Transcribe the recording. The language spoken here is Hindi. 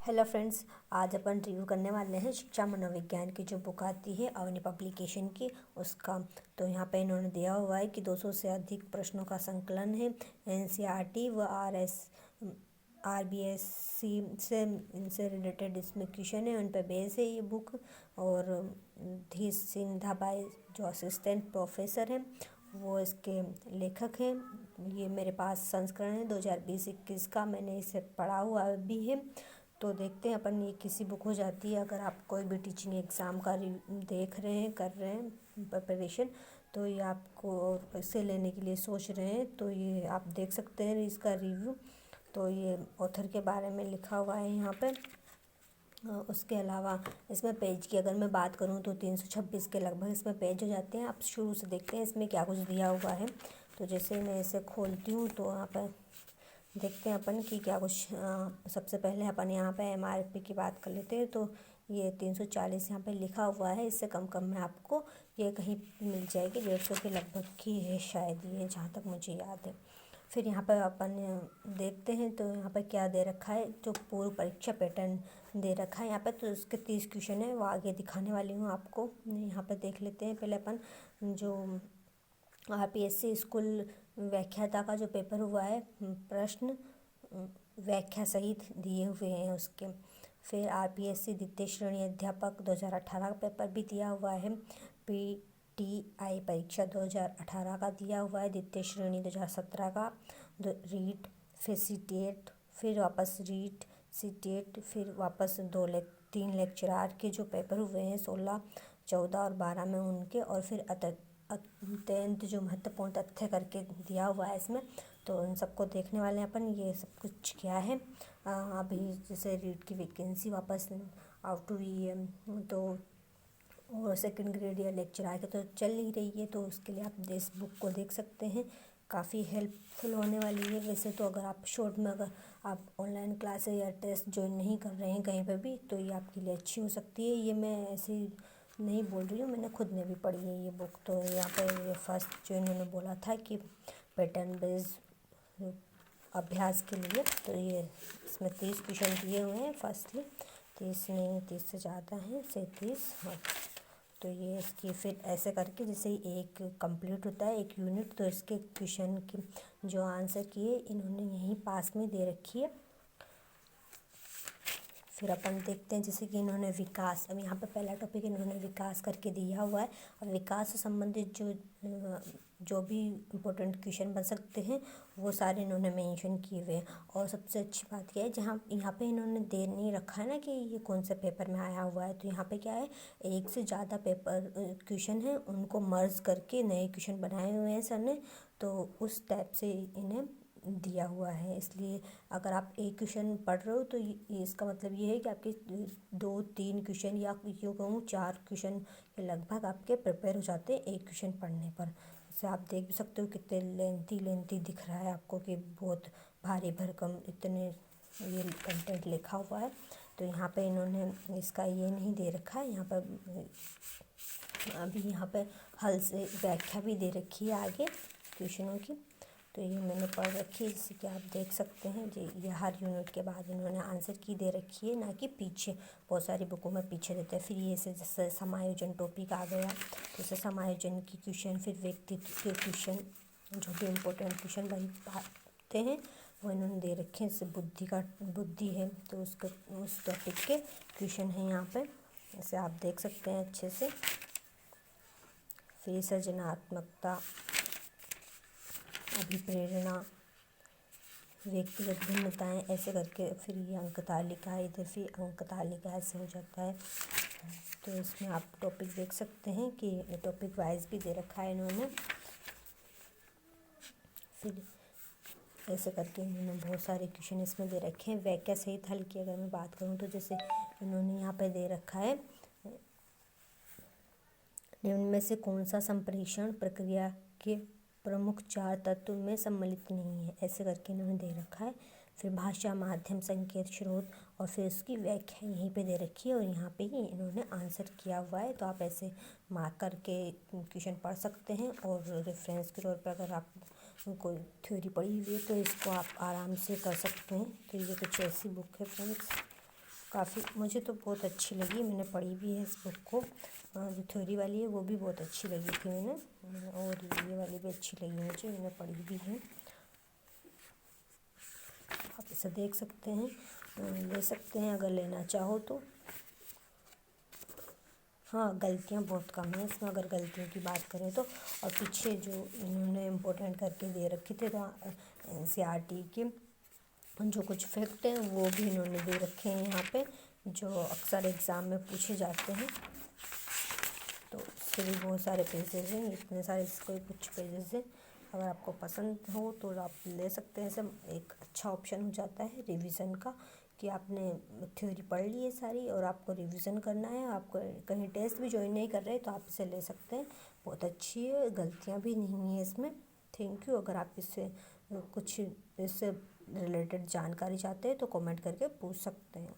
हेलो फ्रेंड्स, आज अपन रिव्यू करने वाले हैं शिक्षा मनोविज्ञान की जो बुक आती है अवनी पब्लिकेशन की उसका। तो यहाँ पे इन्होंने दिया हुआ है कि 200 से अधिक प्रश्नों का संकलन है। एनसीईआरटी व आरबीएससी से इनसे रिलेटेड इसमें क्वेश्चन है, उन पर बेस है ये बुक। और धी सिंधा बाई जो असिस्टेंट प्रोफेसर हैं वो इसके लेखक हैं। ये मेरे पास संस्करण है 2020-21 का, मैंने इसे पढ़ा हुआ भी है। तो देखते हैं अपन, ये किसी बुक हो जाती है अगर आप कोई भी टीचिंग एग्ज़ाम का देख रहे हैं, कर रहे हैं प्रिपरेशन, तो ये आपको इसे लेने के लिए सोच रहे हैं तो ये आप देख सकते हैं इसका रिव्यू। तो ये ऑथर के बारे में लिखा हुआ है यहाँ पे। उसके अलावा इसमें पेज की अगर मैं बात करूँ तो 326 के लगभग इसमें पेज हो जाते हैं। आप शुरू से देखते हैं इसमें क्या कुछ दिया हुआ है। तो जैसे मैं इसे खोलती हूँ तो यहाँ पर देखते हैं अपन कि क्या कुछ। सबसे पहले अपन यहाँ पे एमआरपी की बात कर लेते हैं। तो ये 340 यहाँ पे लिखा हुआ है, इससे कम कम में आपको ये कहीं मिल जाएगी, 150 के लगभग की है शायद ये, जहाँ तक मुझे याद है। फिर यहाँ पर अपन देखते हैं तो यहाँ पर क्या दे रखा है, जो पूर्व परीक्षा पैटर्न दे रखा है यहाँ पर। तो इसके 30 क्वेश्चन है, वो आगे दिखाने वाली हूँ आपको। यहाँ पर देख लेते हैं पहले अपन जो आरपीएससी स्कूल व्याख्याता का जो पेपर हुआ है, प्रश्न व्याख्या सहित दिए हुए हैं उसके। फिर आरपीएससी द्वितीय श्रेणी अध्यापक 2018 का पेपर भी दिया हुआ है। पीटीआई परीक्षा 2018 का दिया हुआ है, द्वितीय श्रेणी 2017 का। रीट, फिर सीटेट, फिर वापस रीट, सीटेट, फिर वापस 3 लेक्चरार के जो पेपर हुए हैं 16, 14 और 12 में उनके। और फिर अत्यंत जो महत्वपूर्ण तथ्य करके दिया हुआ है इसमें, तो उन सबको देखने वाले हैं अपन। ये सब कुछ क्या है अभी, जैसे रीड की वैकेंसी वापस आउट टू रही है, तो और सेकंड ग्रेड या लेक्चर आगे तो चल ही रही है, तो उसके लिए आप इस बुक को देख सकते हैं, काफ़ी हेल्पफुल होने वाली है। वैसे तो अगर आप शॉर्ट में अगर आप ऑनलाइन क्लास या टेस्ट ज्वाइन नहीं कर रहे हैं कहीं पर भी, तो ये आपके लिए अच्छी हो सकती है। ये मैं ऐसे ही नहीं बोल रही हूँ, मैंने खुद ने भी पढ़ी है ये बुक। तो यहाँ पर ये फर्स्ट जो इन्होंने बोला था कि पैटर्न बेस्ड अभ्यास के लिए, तो ये इसमें 30 क्वेश्चन दिए हुए हैं। फर्स्टली 30 नहीं, 30 से ज़्यादा हैं, 37। हाँ, तो ये इसकी फिर ऐसे करके जैसे एक कंप्लीट होता है एक यूनिट, तो इसके क्वेश्चन की जो आंसर किए इन्होंने यहीं पास में दे रखी है। फिर अपन देखते हैं जैसे कि इन्होंने विकास, अब यहाँ पे पहला टॉपिक इन्होंने विकास करके दिया हुआ है। और विकास से संबंधित जो भी इम्पोर्टेंट क्वेश्चन बन सकते हैं वो सारे इन्होंने मेंशन किए हुए हैं। और सबसे अच्छी बात क्या है, जहाँ यहाँ पे इन्होंने दे नहीं रखा है ना कि ये कौन से पेपर में आया हुआ है, तो यहाँ पे क्या है, एक से ज़्यादा पेपर क्वेश्चन है, उनको मर्ज करके नए क्वेश्चन बनाए हुए हैं सर ने, तो उस टाइप से इन्हें दिया हुआ है। इसलिए अगर आप एक क्वेश्चन पढ़ रहे हो तो इसका मतलब ये है कि आपके 2-3 क्वेश्चन या यूँ कहूँ 4 क्वेश्चन के लगभग आपके प्रिपेयर हो जाते हैं एक क्वेश्चन पढ़ने पर। जैसे आप देख भी सकते हो कितने लेंथी दिख रहा है आपको कि बहुत भारी भरकम इतने ये कंटेंट लिखा हुआ है। तो यहाँ पे इन्होंने इसका ये नहीं दे रखा है, यहाँ पर अभी यहाँ पे हल से व्याख्या भी दे रखी है आगे क्वेश्चनों की। तो ये मैंने पढ़ रखी है, जैसे कि आप देख सकते हैं जी, ये हर यूनिट के बाद इन्होंने आंसर की दे रखी है, ना कि पीछे। बहुत सारी बुकों में पीछे देते हैं। फिर ये से जैसे समायोजन टॉपिक आ गया, जैसे समायोजन की क्वेश्चन, फिर व्यक्तित्व के क्वेश्चन, जो भी इम्पोर्टेंट क्वेश्चन बन पाते हैं वो इन्होंने दे रखे हैं। जैसे बुद्धि है तो उसका उस टॉपिक के क्वेश्चन हैं यहाँ पर, जैसे आप देख सकते हैं अच्छे से। फिर सृजनात्मकता, अभिप्रेरणा, व्यक्तिगत भिन्नताएँ, ऐसे करके फिर ये अंक तालिका है, इधर फिर अंक तालिका ऐसे हो जाता है। तो इसमें आप टॉपिक देख सकते हैं कि टॉपिक वाइज भी दे रखा है इन्होंने। फिर ऐसे करके इन्होंने बहुत सारे क्वेश्चन इसमें दे रखे हैं। व्याख्या सहित हल की अगर मैं बात करूँ तो जैसे इन्होंने यहाँ पे दे रखा है, निम्न में से कौन सा संप्रेषण प्रक्रिया के प्रमुख 4 तत्व में सम्मिलित नहीं है, ऐसे करके इन्होंने दे रखा है। फिर भाषा, माध्यम, संकेत, स्रोत, और फिर उसकी व्याख्या यहीं पे दे रखी है और यहाँ पे ही इन्होंने आंसर किया हुआ है। तो आप ऐसे मार्क करके क्वेश्चन पढ़ सकते हैं। और रेफरेंस के तौर पर अगर आप कोई थ्योरी पढ़ी हुई है तो इसको आप आराम से कर सकते हैं। तो ये कुछ ऐसी बुक है फ्रेंड्स। काफ़ी मुझे तो बहुत अच्छी लगी, मैंने पढ़ी भी है इस बुक को। जो थ्योरी वाली है वो भी बहुत अच्छी लगी थी मैंने, और ये वाली भी अच्छी लगी मुझे, मैंने पढ़ी भी है। आप इसे देख सकते हैं, ले सकते हैं अगर लेना चाहो तो। हाँ, गलतियाँ बहुत कम हैं इसमें अगर गलतियों की बात करें तो। और पीछे जो इन्होंने इम्पोर्टेंट करके दे रखे थे तो NCERT के जो कुछ फैक्ट हैं वो भी इन्होंने दे रखे हैं यहाँ पे, जो अक्सर एग्ज़ाम में पूछे जाते हैं। तो इसके भी बहुत सारे पेजेस हैं, इतने सारे इसको कुछ पेजेस हैं। अगर आपको पसंद हो तो आप ले सकते हैं। सब एक अच्छा ऑप्शन हो जाता है रिवीजन का, कि आपने थ्योरी पढ़ ली है सारी और आपको रिवीजन करना है, आपको कहीं टेस्ट भी ज्वाइन नहीं कर रहे तो आप इसे ले सकते हैं। बहुत अच्छी है, गलतियाँ भी नहीं है इसमें। Thank you. अगर आप इससे कुछ इससे रिलेटेड जानकारी चाहते हैं तो कमेंट करके पूछ सकते हैं।